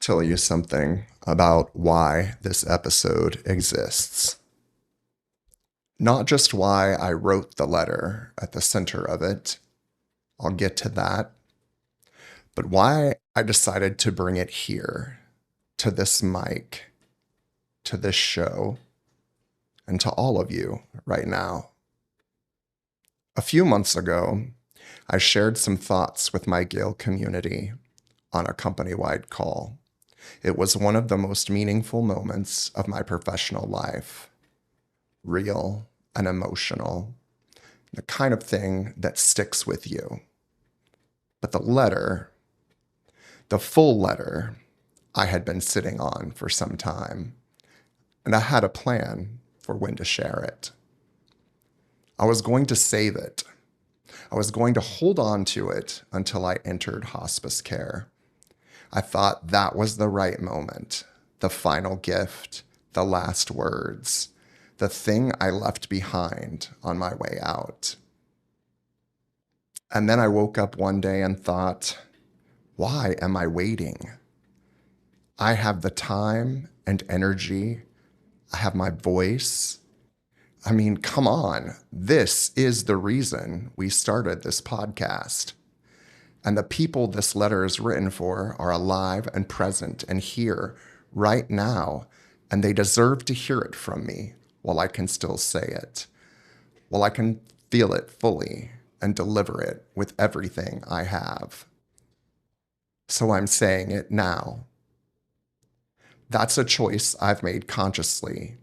tell you something about why this episode exists. Not just why I wrote the letter at the center of it, I'll get to that, but why I decided to bring it here, to this mic, to this show, and to all of you right now. A few months ago, I shared some thoughts with my Gale community on a company-wide call. It was one of the most meaningful moments of my professional life. Real and emotional. The kind of thing that sticks with you. But the letter, the full letter, I had been sitting on for some time. And I had a plan for when to share it. I was going to save it. I was going to hold on to it until I entered hospice care. I thought that was the right moment, the final gift, the last words, the thing I left behind on my way out. And then I woke up one day and thought, why am I waiting? I have the time and energy. I have my voice. I mean, come on. This is the reason we started this podcast. And the people this letter is written for are alive and present and here right now, and they deserve to hear it from me while I can still say it, while I can feel it fully and deliver it with everything I have. So I'm saying it now. That's a choice I've made consciously,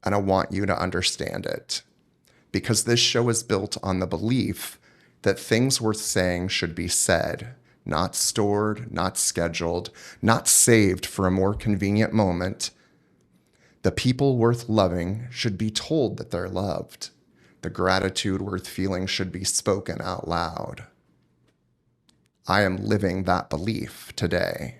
and I want you to understand it, because this show is built on the belief that things worth saying should be said, not stored, not scheduled, not saved for a more convenient moment. The people worth loving should be told that they're loved. The gratitude worth feeling should be spoken out loud. I am living that belief today.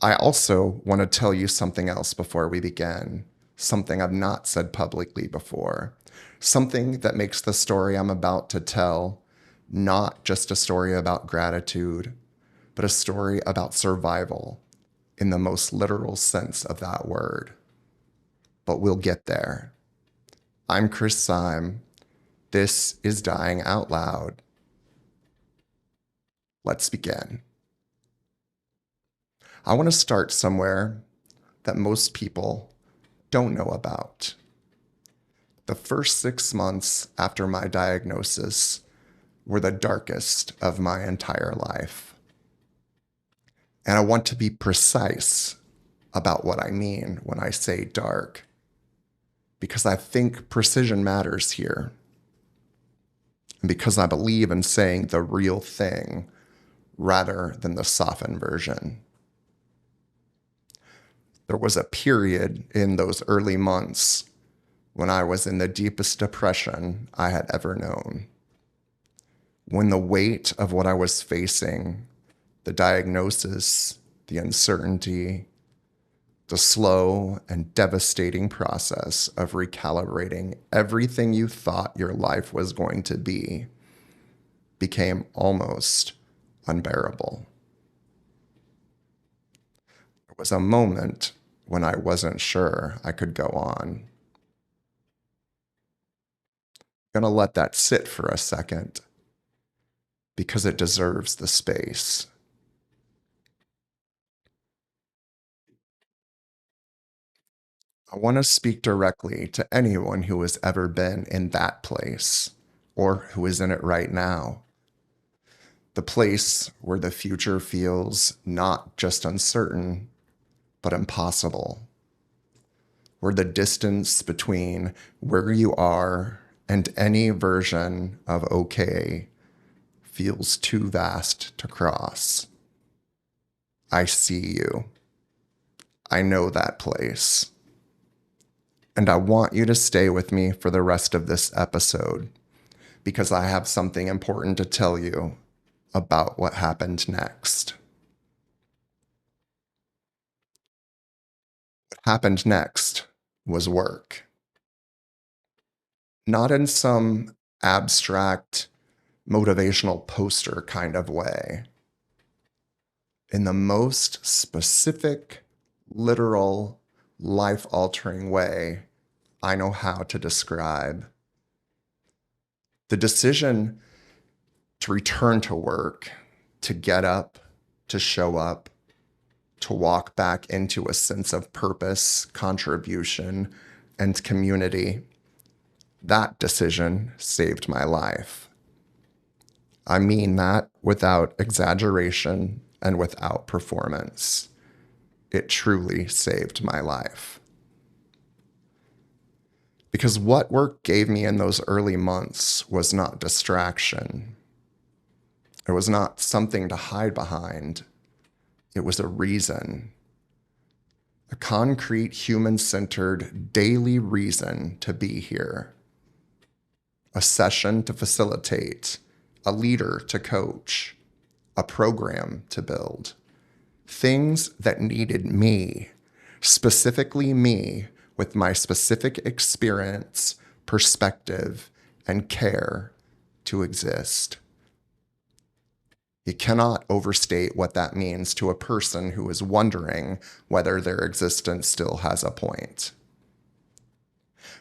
I also want to tell you something else before we begin, something I've not said publicly before. Something that makes the story I'm about to tell not just a story about gratitude, but a story about survival in the most literal sense of that word. But we'll get there. I'm Kris Saim. This is Dying Out Loud. Let's begin. I want to start somewhere that most people don't know about. The first 6 months after my diagnosis were the darkest of my entire life. And I want to be precise about what I mean when I say dark, because I think precision matters here. And because I believe in saying the real thing rather than the softened version. There was a period in those early months when I was in the deepest depression I had ever known. When the weight of what I was facing, the diagnosis, the uncertainty, the slow and devastating process of recalibrating everything you thought your life was going to be, became almost unbearable. There was a moment when I wasn't sure I could go on. I'm going to let that sit for a second because it deserves the space. I want to speak directly to anyone who has ever been in that place or who is in it right now. The place where the future feels not just uncertain, but impossible. Where the distance between where you are and any version of okay feels too vast to cross. I see you. I know that place. And I want you to stay with me for the rest of this episode because I have something important to tell you about what happened next. What happened next was work. Not in some abstract, motivational poster kind of way. in the most specific, literal, life-altering way I know how to describe. The decision to return to work, to get up, to show up, to walk back into a sense of purpose, contribution, and community, that decision saved my life. I mean that without exaggeration and without performance. It truly saved my life. Because what work gave me in those early months was not distraction. It was not something to hide behind. It was a reason. A concrete, human-centered, daily reason to be here. A session to facilitate, a leader to coach, a program to build. Things that needed me, specifically me, with my specific experience, perspective, and care to exist. You cannot overstate what that means to a person who is wondering whether their existence still has a point.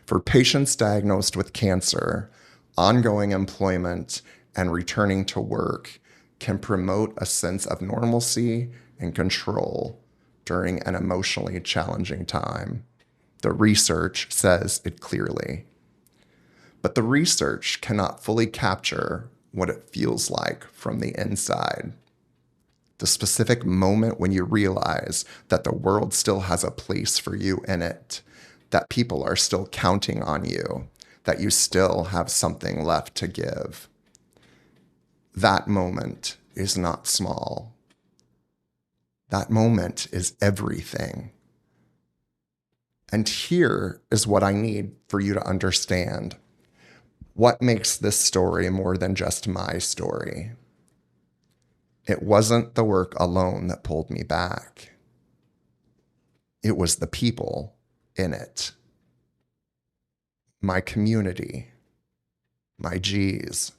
For patients diagnosed with cancer, ongoing employment and returning to work can promote a sense of normalcy and control during an emotionally challenging time. The research says it clearly. But the research cannot fully capture what it feels like from the inside. The specific moment when you realize that the world still has a place for you in it, that people are still counting on you, that you still have something left to give. That moment is not small. That moment is everything. And here is what I need for you to understand. What makes this story more than just my story? It wasn't the work alone that pulled me back. It was the people in it. My community, my G's,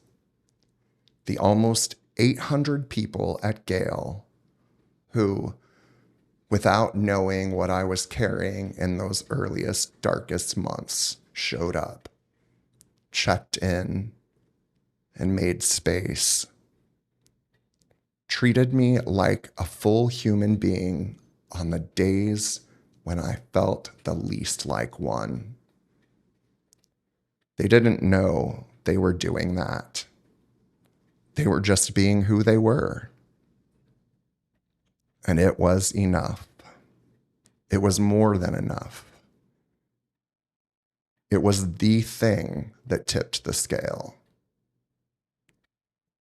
the almost 800 people at Gale who, without knowing what I was carrying in those earliest, darkest months, showed up, checked in, and made space. Treated me like a full human being on the days when I felt the least like one. They didn't know they were doing that. They were just being who they were. And it was enough. It was more than enough. It was the thing that tipped the scale.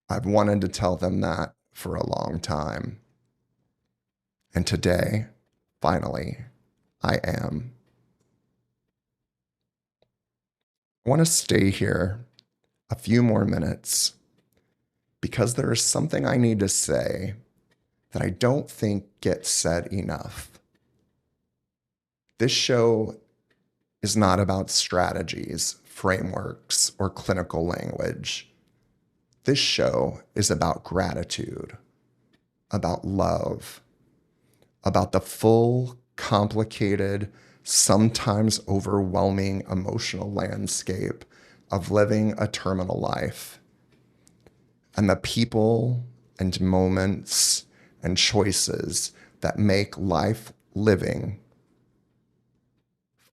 I've wanted to tell them that for a long time. And today, finally, I am. I want to stay here a few more minutes because there is something I need to say that I don't think gets said enough. This show is not about strategies, frameworks, or clinical language. This show is about gratitude, about love, about the full, complicated, sometimes overwhelming emotional landscape of living a terminal life, and the people and moments and choices that make life living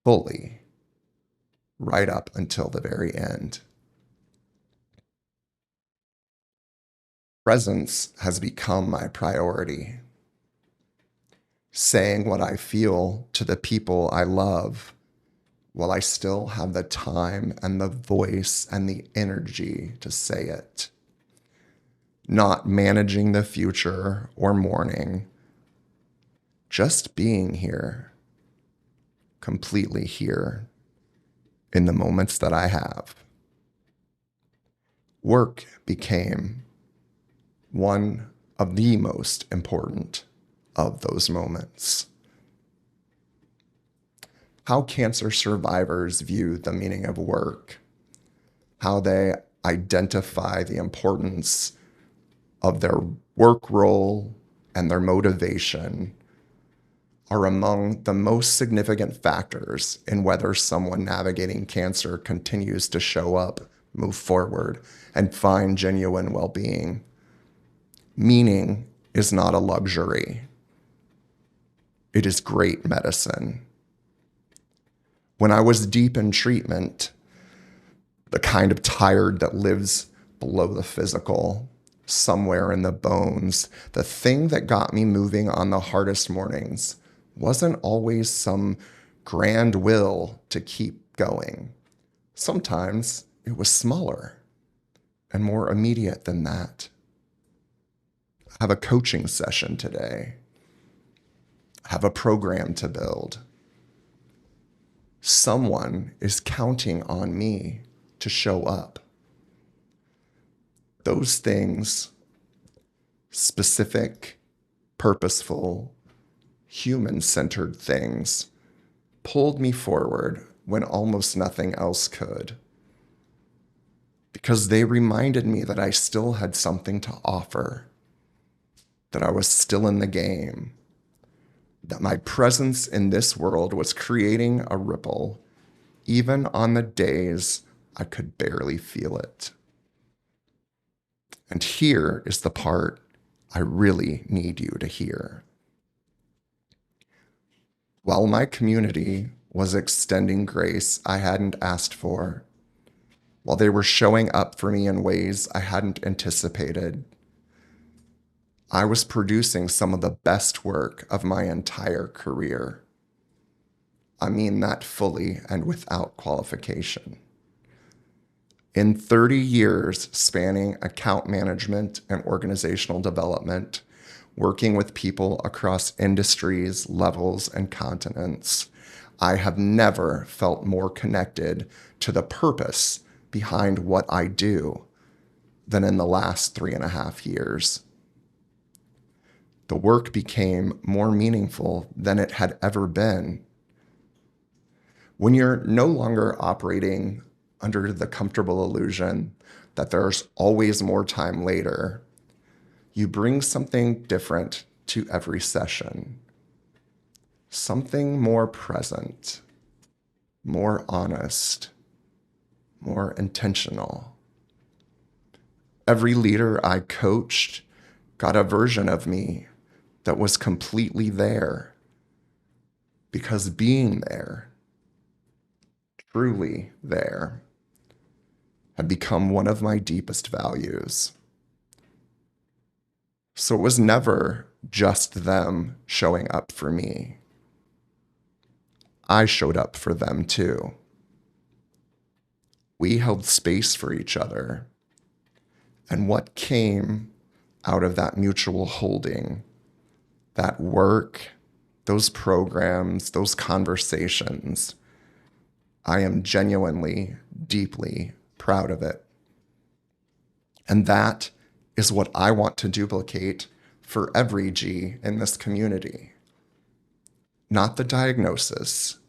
fully right up until the very end. Presence has become my priority. Saying what I feel to the people I love while I still have the time and the voice and the energy to say it. Not managing the future or mourning. Just being here. Completely here in the moments that I have. Work became one of the most important of those moments. How cancer survivors view the meaning of work, how they identify the importance of their work role and their motivation are among the most significant factors in whether someone navigating cancer continues to show up, move forward, and find genuine well-being. Meaning is not a luxury. It is great medicine. When I was deep in treatment, the kind of tired that lives below the physical, somewhere in the bones, the thing that got me moving on the hardest mornings wasn't always some grand will to keep going. Sometimes it was smaller and more immediate than that. I have a coaching session today. I have a program to build. Someone is counting on me to show up. Those things, specific, purposeful, human-centered things, pulled me forward when almost nothing else could. Because they reminded me that I still had something to offer, that I was still in the game, that my presence in this world was creating a ripple, even on the days I could barely feel it. And here is the part I really need you to hear. While my community was extending grace I hadn't asked for, while they were showing up for me in ways I hadn't anticipated, I was producing some of the best work of my entire career. I mean that fully and without qualification. In 30 years spanning account management and organizational development, working with people across industries, levels, and continents, I have never felt more connected to the purpose behind what I do than in the last 3.5 years. The work became more meaningful than it had ever been. When you're no longer operating under the comfortable illusion that there's always more time later, you bring something different to every session. Something more present, more honest, more intentional. Every leader I coached got a version of me that was completely there, because being there, truly there, had become one of my deepest values. So it was never just them showing up for me. I showed up for them too. We held space for each other. And what came out of that mutual holding, that work, those programs, those conversations, I am genuinely, deeply proud of it. And that is what I want to duplicate for every G in this community. Not the diagnosis,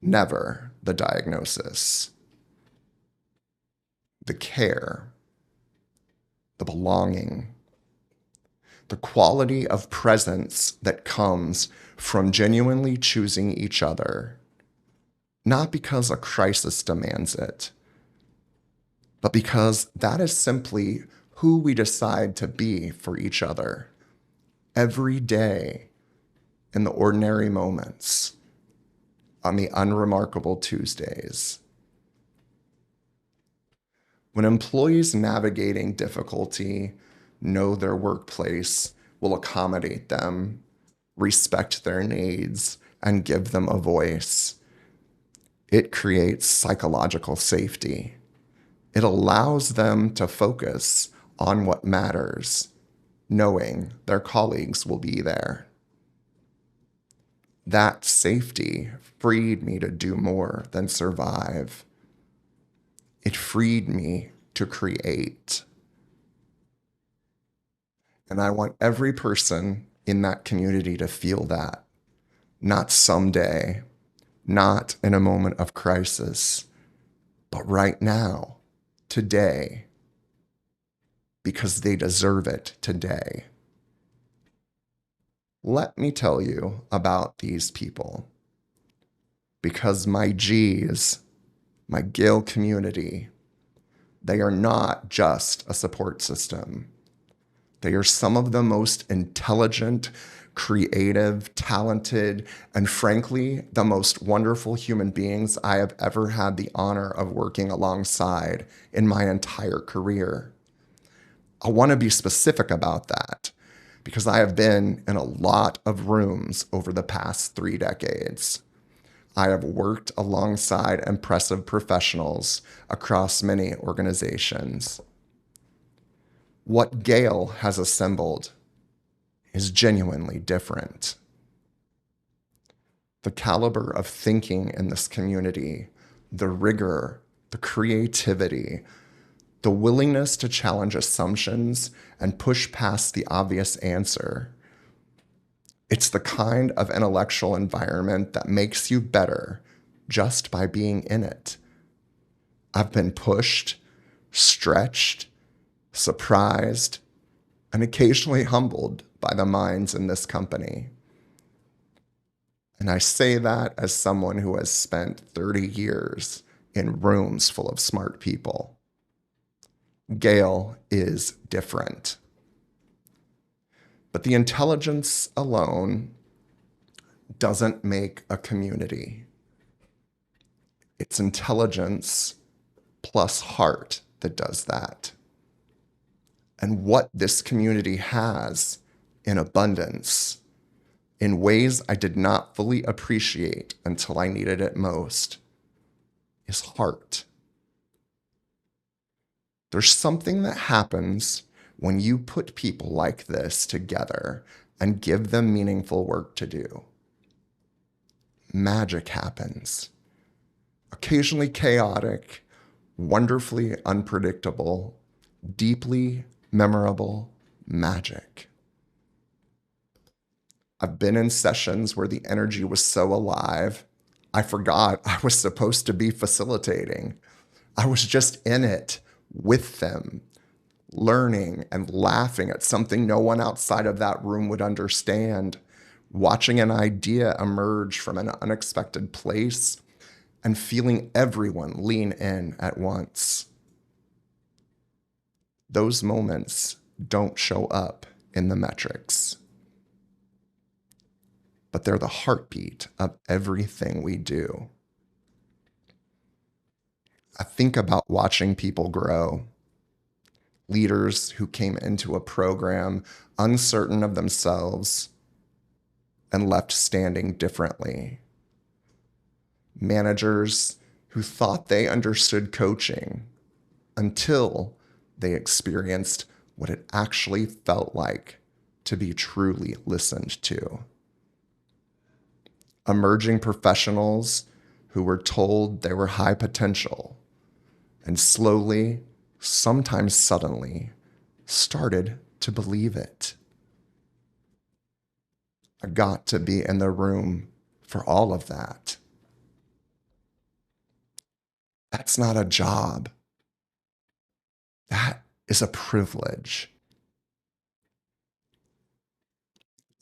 never the diagnosis. The care, the belonging, the quality of presence that comes from genuinely choosing each other, not because a crisis demands it, but because that is simply who we decide to be for each other every day in the ordinary moments, on the unremarkable Tuesdays. When employees navigating difficulty know their workplace will accommodate them, respect their needs, and give them a voice, it creates psychological safety. It allows them to focus on what matters, knowing their colleagues will be there. That safety freed me to do more than survive. It freed me to create. And I want every person in that community to feel that, not someday, not in a moment of crisis, but right now, today, because they deserve it today. Let me tell you about these people. Because my G's, my Gale community, they are not just a support system. They are some of the most intelligent, creative, talented, and frankly, the most wonderful human beings I have ever had the honor of working alongside in my entire career. I want to be specific about that because I have been in a lot of rooms over the past 3 decades. I have worked alongside impressive professionals across many organizations. What Gale has assembled is genuinely different. The caliber of thinking in this community, the rigor, the creativity, the willingness to challenge assumptions and push past the obvious answer. It's the kind of intellectual environment that makes you better just by being in it. I've been pushed, stretched, surprised, and occasionally humbled by the minds in this company. And I say that as someone who has spent 30 years in rooms full of smart people. Gale is different. But the intelligence alone doesn't make a community. It's intelligence plus heart that does that. And what this community has in abundance, in ways I did not fully appreciate until I needed it most, is heart. There's something that happens when you put people like this together and give them meaningful work to do. Magic happens. Occasionally chaotic, wonderfully unpredictable, deeply memorable magic. I've been in sessions where the energy was so alive, I forgot I was supposed to be facilitating. I was just in it with them, learning and laughing at something no one outside of that room would understand, watching an idea emerge from an unexpected place, and feeling everyone lean in at once. Those moments don't show up in the metrics, but they're the heartbeat of everything we do. I think about watching people grow. Leaders who came into a program uncertain of themselves and left standing differently. Managers who thought they understood coaching until they experienced what it actually felt like to be truly listened to. Emerging professionals who were told they were high potential and slowly, sometimes suddenly, started to believe it. I got to be in the room for all of that. That's not a job. That is a privilege.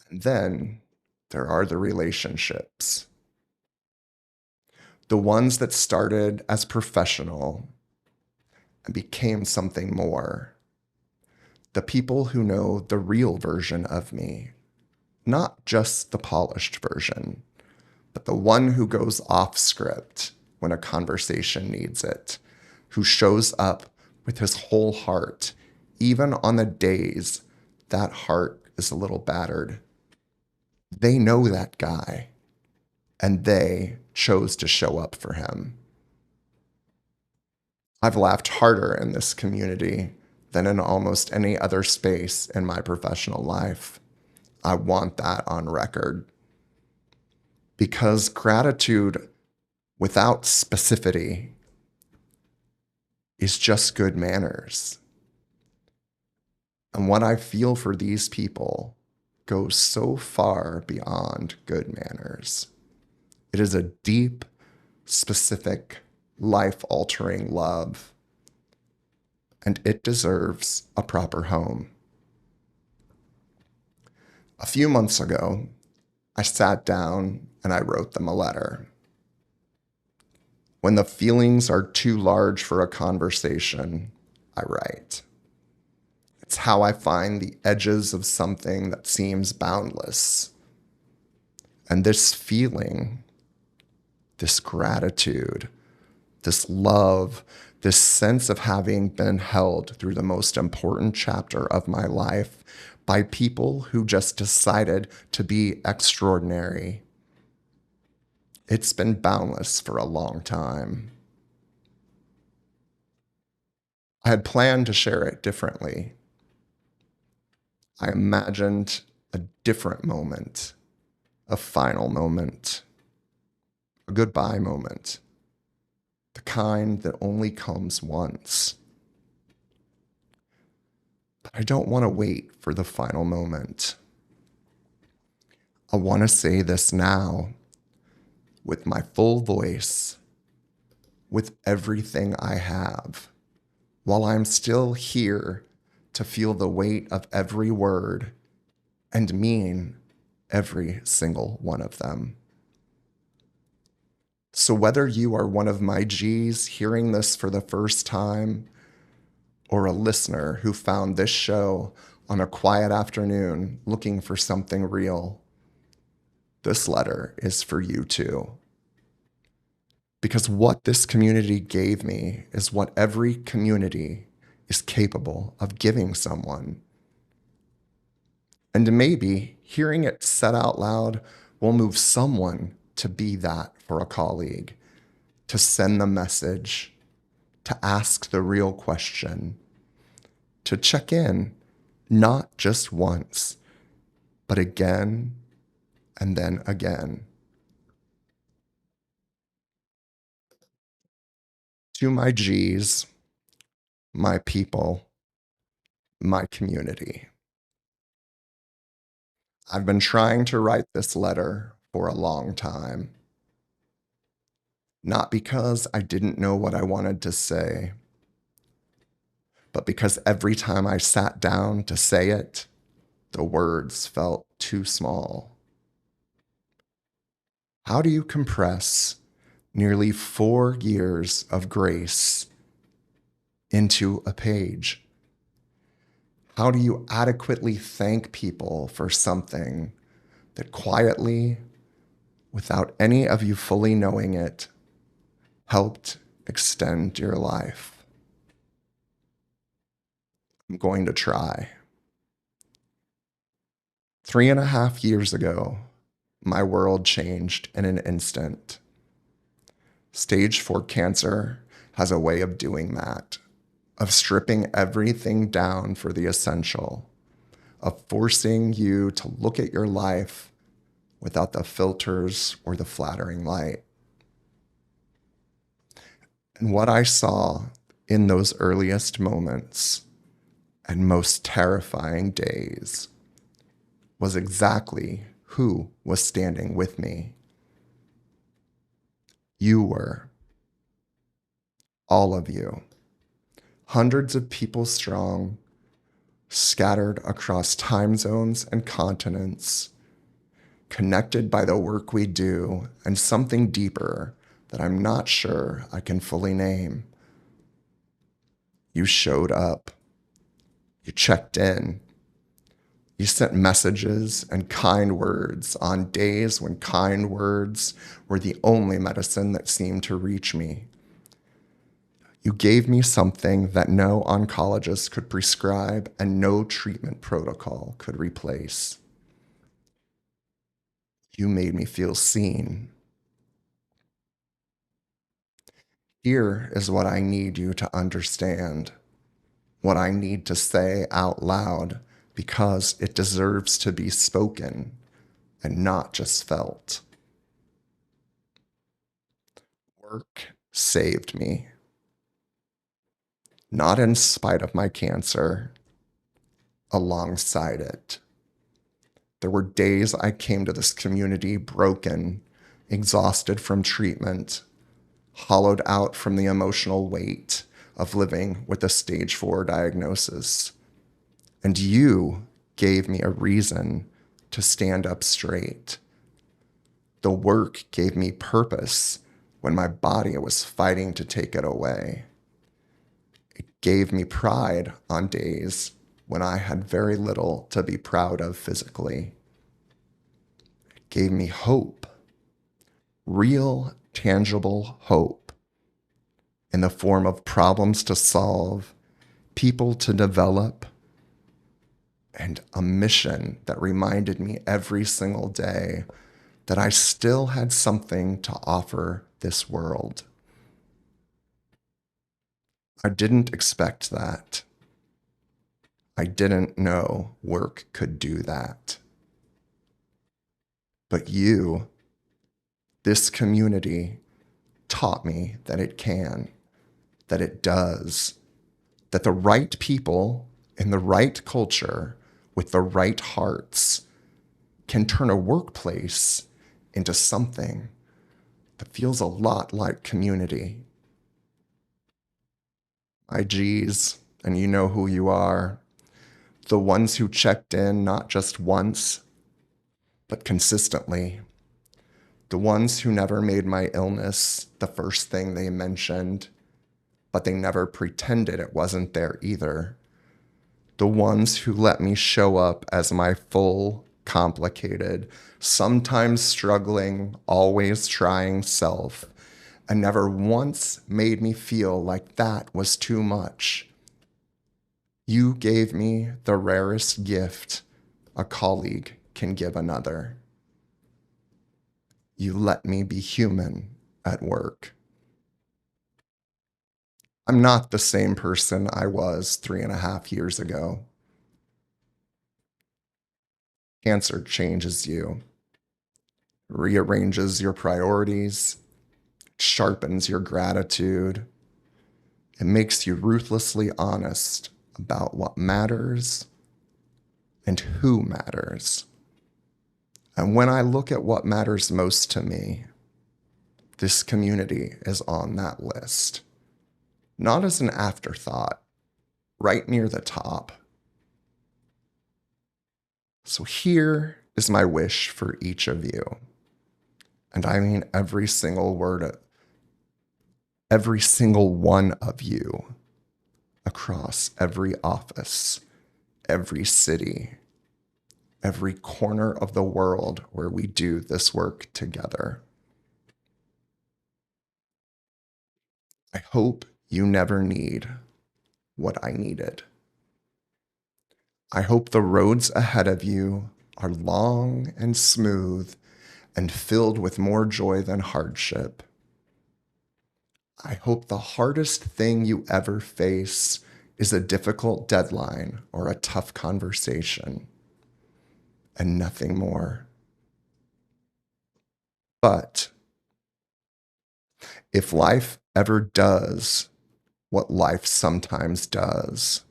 And then there are the relationships. The ones that started as professional and became something more. The people who know the real version of me, not just the polished version, but the one who goes off script when a conversation needs it, who shows up with his whole heart, even on the days that heart is a little battered. They know that guy, and they chose to show up for him. I've laughed harder in this community than in almost any other space in my professional life. I want that on record. Because gratitude without specificity is just good manners. And what I feel for these people goes so far beyond good manners. It is a deep, specific, life-altering love, and it deserves a proper home. A few months ago, I sat down and I wrote them a letter. When the feelings are too large for a conversation, I write. It's how I find the edges of something that seems boundless. And this feeling, this gratitude, this love, this sense of having been held through the most important chapter of my life by people who just decided to be extraordinary. It's been boundless for a long time. I had planned to share it differently. I imagined a different moment, a final moment, a goodbye moment, the kind that only comes once. But I don't want to wait for the final moment. I want to say this now with my full voice, with everything I have, while I'm still here to feel the weight of every word and mean every single one of them. So whether you are one of my G's hearing this for the first time, or a listener who found this show on a quiet afternoon looking for something real, this letter is for you too. Because what this community gave me is what every community is capable of giving someone. And maybe hearing it said out loud will move someone to be that for a colleague, to send the message, to ask the real question, to check in, not just once, but again and then again. To my G's, my people, my community. I've been trying to write this letter for a long time. Not because I didn't know what I wanted to say, but because every time I sat down to say it, the words felt too small. How do you compress nearly 4 years of grace into a page? How do you adequately thank people for something that quietly, without any of you fully knowing it, helped extend your life? I'm going to try. 3.5 years ago, my world changed in an instant. Stage 4 cancer has a way of doing that, of stripping everything down for the essential, of forcing you to look at your life without the filters or the flattering light. And what I saw in those earliest moments and most terrifying days was exactly who was standing with me. You were. All of you. Hundreds of people strong, scattered across time zones and continents, connected by the work we do and something deeper that I'm not sure I can fully name. You showed up. You checked in. You sent messages and kind words on days when kind words were the only medicine that seemed to reach me. You gave me something that no oncologist could prescribe and no treatment protocol could replace. You made me feel seen. Here is what I need you to understand, what I need to say out loud, because it deserves to be spoken and not just felt. Work saved me. Not in spite of my cancer, alongside it. There were days I came to this community broken, exhausted from treatment, hollowed out from the emotional weight of living with a stage 4 diagnosis. And you gave me a reason to stand up straight. The work gave me purpose when my body was fighting to take it away. It gave me pride on days when I had very little to be proud of physically. It gave me hope, real, tangible hope, in the form of problems to solve, people to develop, and a mission that reminded me every single day that I still had something to offer this world. I didn't expect that. I didn't know work could do that. But you, this community, taught me that it can, that it does, that the right people in the right culture with the right hearts can turn a workplace into something that feels a lot like community. My G's, and you know who you are, the ones who checked in not just once, but consistently. The ones who never made my illness the first thing they mentioned, but they never pretended it wasn't there either. The ones who let me show up as my full, complicated, sometimes struggling, always trying self, and never once made me feel like that was too much. You gave me the rarest gift a colleague can give another. You let me be human at work. I'm not the same person I was 3.5 years ago. Cancer changes you, rearranges your priorities, sharpens your gratitude. It makes you ruthlessly honest about what matters and who matters. And when I look at what matters most to me, this community is on that list. Not as an afterthought, right near the top. So here is my wish for each of you. And I mean every single word, every single one of you, across every office, every city, every corner of the world where we do this work together. I hope you never need what I needed. I hope the roads ahead of you are long and smooth and filled with more joy than hardship. I hope the hardest thing you ever face is a difficult deadline or a tough conversation, and nothing more. But if life ever does what life sometimes does,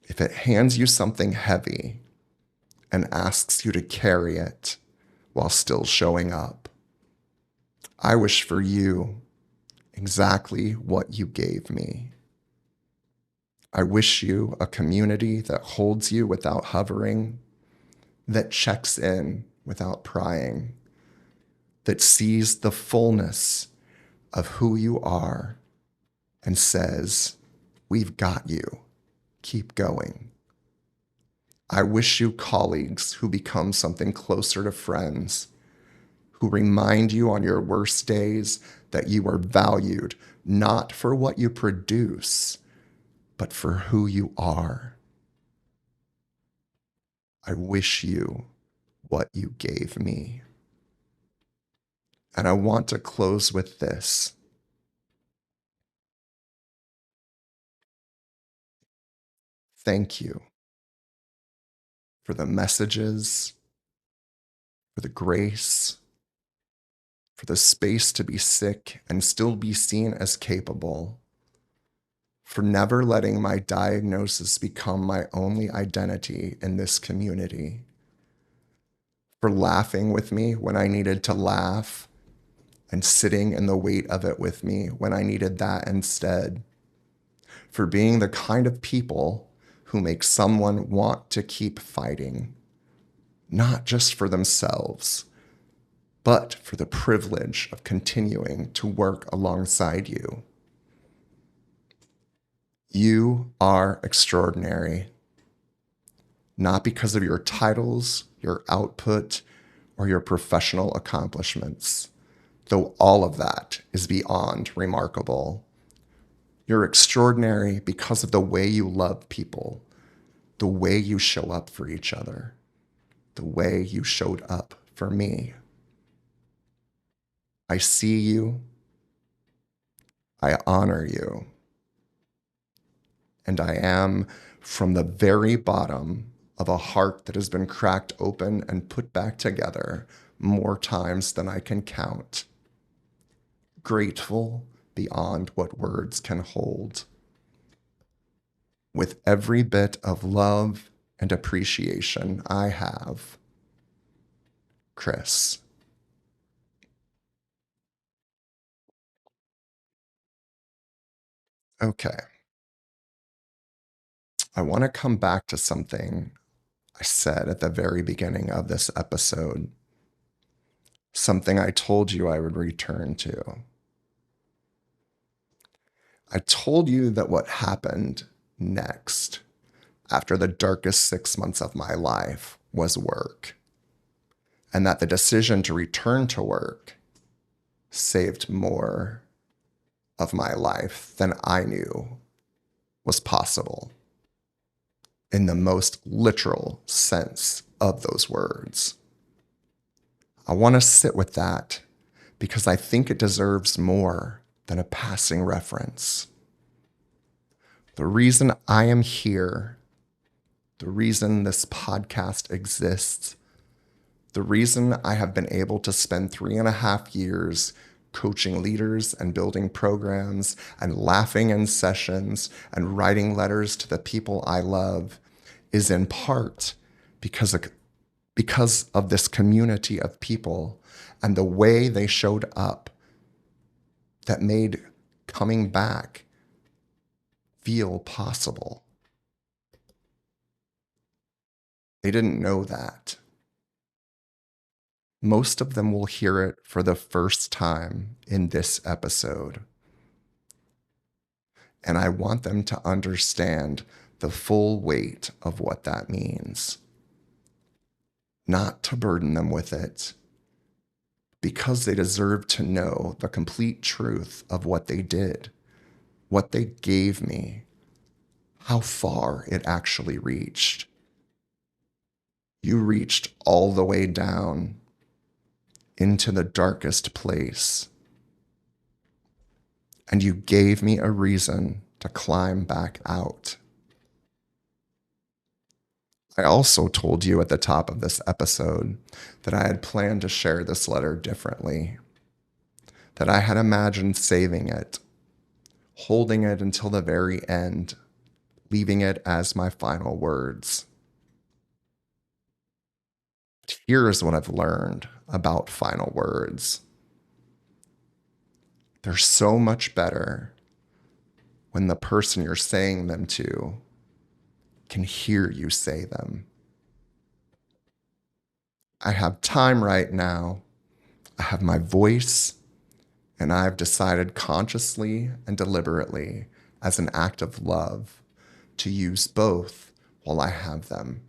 if it hands you something heavy and asks you to carry it while still showing up, I wish for you exactly what you gave me. I wish you a community that holds you without hovering, that checks in without prying, that sees the fullness of who you are and says, "We've got you. Keep going." I wish you colleagues who become something closer to friends, who remind you on your worst days that you are valued not for what you produce, but for who you are. I wish you what you gave me. And I want to close with this. Thank you for the messages, for the grace, for the space to be sick and still be seen as capable, for never letting my diagnosis become my only identity in this community, for laughing with me when I needed to laugh and sitting in the weight of it with me when I needed that instead, for being the kind of people who make someone want to keep fighting, not just for themselves, but for the privilege of continuing to work alongside you. You are extraordinary, not because of your titles, your output, or your professional accomplishments, though all of that is beyond remarkable. You're extraordinary because of the way you love people, the way you show up for each other, the way you showed up for me. I see you, I honor you, and I am, from the very bottom of a heart that has been cracked open and put back together more times than I can count, grateful beyond what words can hold. With every bit of love and appreciation I have, Kris. Okay, I want to come back to something I said at the very beginning of this episode, something I told you I would return to. I told you that what happened next, after the darkest 6 months of my life, was work, and that the decision to return to work saved more of my life than I knew was possible, in the most literal sense of those words. I want to sit with that because I think it deserves more than a passing reference. The reason I am here, the reason this podcast exists, the reason I have been able to spend 3.5 years coaching leaders and building programs and laughing in sessions and writing letters to the people I love is in part because of this community of people and the way they showed up that made coming back feel possible. They didn't know that. Most of them will hear it for the first time in this episode. And I want them to understand the full weight of what that means. Not to burden them with it, because they deserve to know the complete truth of what they did, what they gave me, how far it actually reached. You reached all the way down into the darkest place, and you gave me a reason to climb back out. I also told you at the top of this episode that I had planned to share this letter differently, that I had imagined saving it, holding it until the very end, leaving it as my final words. Here's what I've learned about final words. They're so much better when the person you're saying them to can hear you say them. I have time right now. I have my voice, and I've decided consciously and deliberately, as an act of love, to use both while I have them.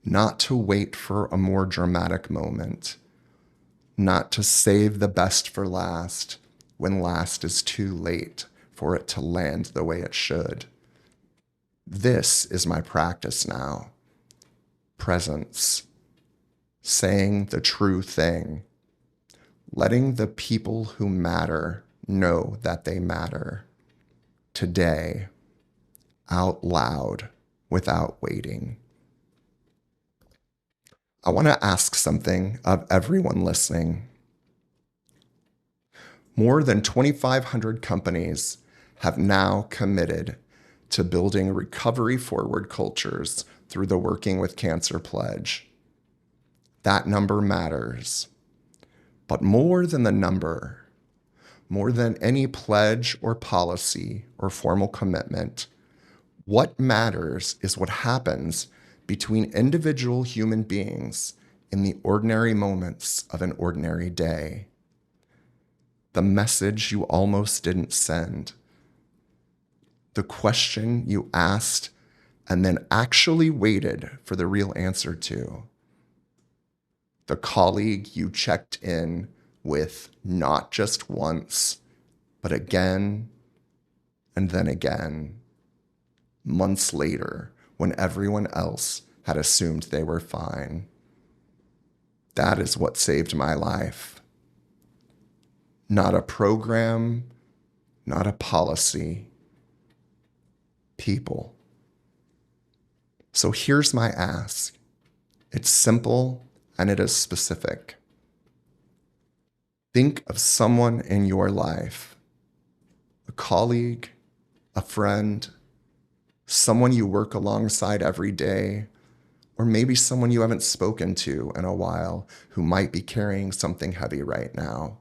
Not to wait for a more dramatic moment, not to save the best for last when last is too late for it to land the way it should. This is my practice now. Presence. Saying the true thing. Letting the people who matter know that they matter. Today, out loud, without waiting. I want to ask something of everyone listening. More than 2,500 companies have now committed to building recovery-forward cultures through the Working with Cancer Pledge. That number matters. But more than the number, more than any pledge or policy or formal commitment, what matters is what happens between individual human beings in the ordinary moments of an ordinary day. The message you almost didn't send. The question you asked and then actually waited for the real answer to. The colleague you checked in with not just once, but again and then again, months later, when everyone else had assumed they were fine. That is what saved my life. Not a program, not a policy, people. So here's my ask. It's simple and it is specific. Think of someone in your life, a colleague, a friend, someone you work alongside every day, or maybe someone you haven't spoken to in a while who might be carrying something heavy right now.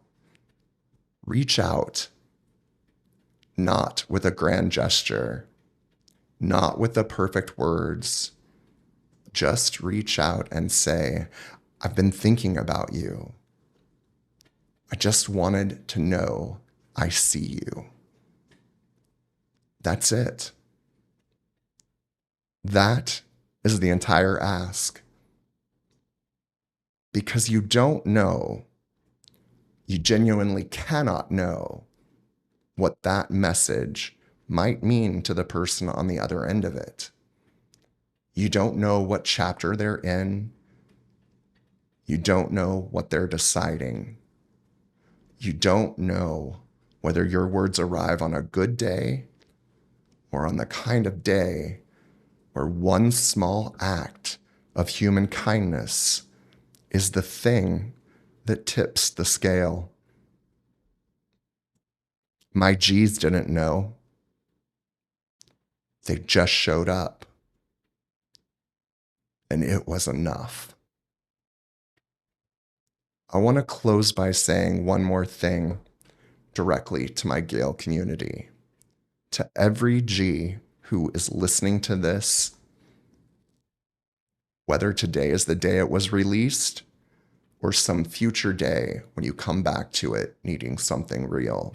Reach out, not with a grand gesture, not with the perfect words. Just reach out and say, I've been thinking about you. I just wanted to know I see you. That's it. That is the entire ask. Because you don't know, you genuinely cannot know what that message might mean to the person on the other end of it. You don't know what chapter they're in. You don't know what they're deciding. You don't know whether your words arrive on a good day or on the kind of day where one small act of human kindness is the thing that tips the scale. My G's didn't know. They just showed up. And it was enough. I want to close by saying one more thing directly to my Gale community. To every G who is listening to this, whether today is the day it was released or some future day when you come back to it needing something real.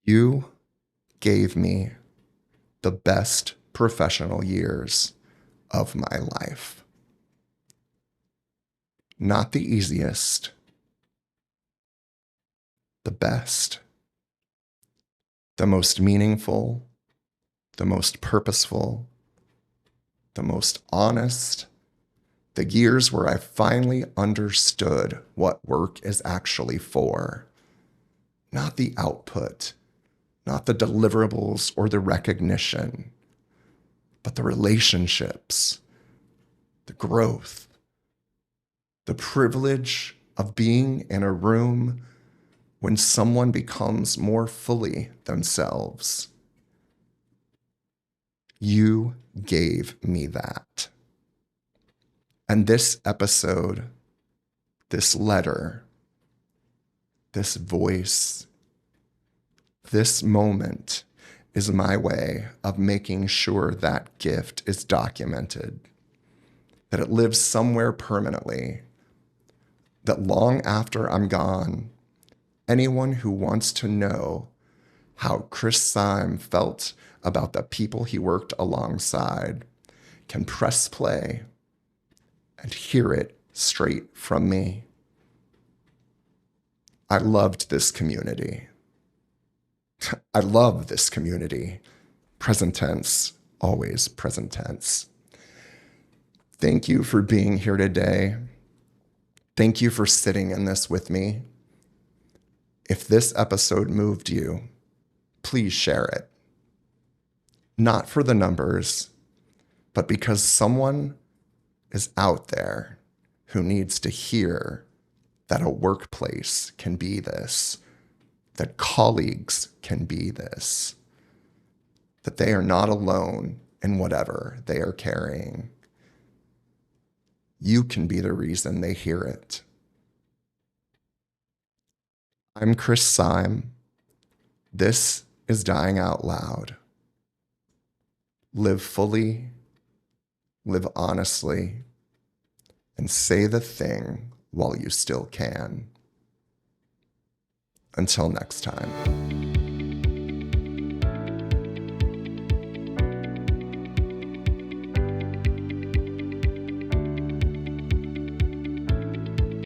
You gave me the best professional years of my life. Not the easiest, the best, the most meaningful, the most purposeful, the most honest, the years where I finally understood what work is actually for. Not the output, not the deliverables or the recognition, but the relationships, the growth, the privilege of being in a room when someone becomes more fully themselves. You gave me that. And this episode, this letter, this voice, this moment is my way of making sure that gift is documented, that it lives somewhere permanently, that long after I'm gone, anyone who wants to know how Kris Saim felt about the people he worked alongside can press play and hear it straight from me. I loved this community. I love this community. Present tense, always present tense. Thank you for being here today. Thank you for sitting in this with me. If this episode moved you, please share it. Not for the numbers, but because someone is out there who needs to hear that a workplace can be this, that colleagues can be this, that they are not alone in whatever they are carrying. You can be the reason they hear it. I'm Kris Saim. This is Dying Out Loud. Live fully, live honestly, and say the thing while you still can. Until next time.